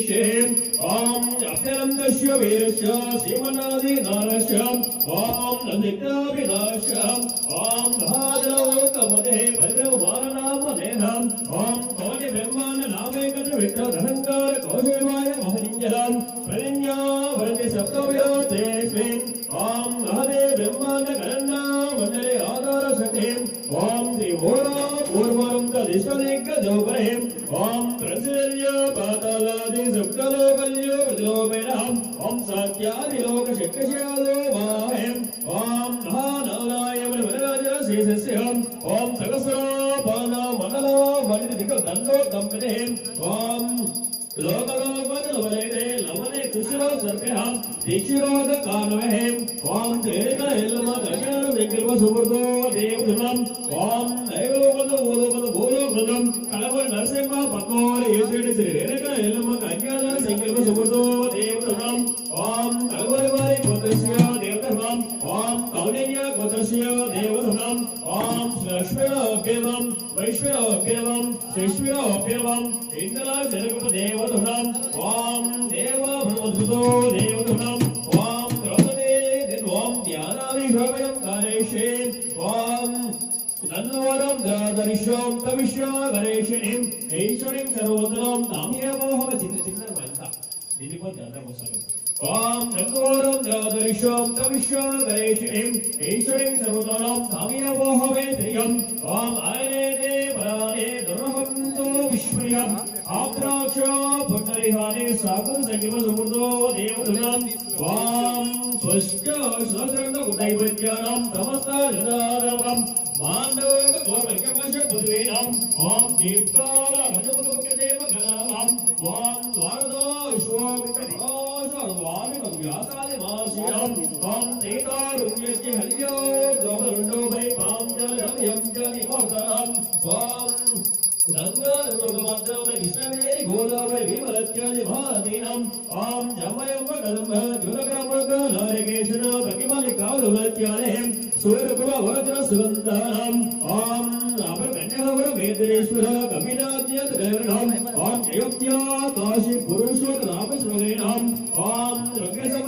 गणेशे ओम अभ्यनन्दस्य वीरस्य शिवनादि नारस्य ओम नंदिता विनाश ओम भाद्रवोकमदे परिब्रह्माननामदेहम् ओम कोटि ब्रह्मांड नामेकट विष्णुरहंकार कौशलवाय महनिञ्जलम् प्रनिज्ञा वरति सप्तव्योतेस्मिन् ओम महादेव ब्रह्मांड गणना मंडले आधार सखिम् ओम त्रिभुवना पूर्वं तदिष्टदिग्गजोपरिम् ओम प्रसिद्ध्य पातालादि सुप्तलोकल्यो विलोमेनम् ओम सात्यादिलोकशक्तिशालो माहेम् ओम महानारायण वरराजशेषस्यम् ओम सहस्रापाना मंडला वनिदिक्दण्डो दम्पतिम् ओम लोकलोकवलवले लवने कुशलो सर्पहम् दीक्षिरोध कानवहेम् ओम तेरेक एल्लम दशन विग्रह सुमृतो देवधुनम् ओम दैवलोकद भूलोकद भूलोकदम् कलवर नरसिंह पद्मोर येसेडि श्री रेरेक एल्लम कन्यादान संकल्प सुमृतो देवधुनम् ओम कलवरवारी गोत्रस्य देवधुनम् ओम कौण्डिन्य गोत्रस्य देवधुनम् ओम लक्ष्मीरोऽभ्यवम् वैश्वरोऽभ्यवम् शिष्मिरोऽभ्यवम् इंद्रा जनकप देवधुनम् ओम देव ब्रह्मधुतो देवधुनम् ओम द्रौपदी ओम ध्यानाभिषेकं कारेशे ओम तन्वरं द्रादरिशों तविश्वा गणेशिनीं ऐश्वर्यं सर्वोत्तमं ताम्यवोहम चिन्नमन्ता దీనికో ధ్యానం వస్తారు ఓం తన్వరం ద్రాదరిశోం తవిశ్వా గణేశిनीं ऐश्वर्यं सर्वोत्तमं ताम्यवोहమే త్రియం ఓం ఆయనే పరానే దుర్హంతో విశ్వయం ఆప్రాక్ష పుట్టరిహానే సాగు సంగమ సుమృతో దేవధునాం ఓం స్వస్య సహస్రంగ ఉదైవజ్ఞానం సమస్త జనాదరం మాండవ గోవర్గమశ పుత్రేణం ఓం దీప్తాల గణపతిక దేవ గణాం ఓం ద్వారదో విశ్వవిక్రమాశ వారిక వ్యాసాది మాసియం ఓం నేతారుణ్యస్య హల్యో ద్రవరుండో వై పాంజలం యం జని మోదరం ఓం गंगाधरमद्रमे कृष्णवेरि गोदावरि विमलत्यादि महादीनाम् ओम जमयं वदम्भ दुर्गमगनारिकेशना प्रतिमालिकालुलत्यानें सूर्यकुल वरदर सुगन्धानाम् ओम अमरकन्यवर वेदरेश्वर कविनाद्यत गणनाम् ओम जयोत्या काशी पुरुषोत्तम नाम स्मरेणाम् ओम रंगेश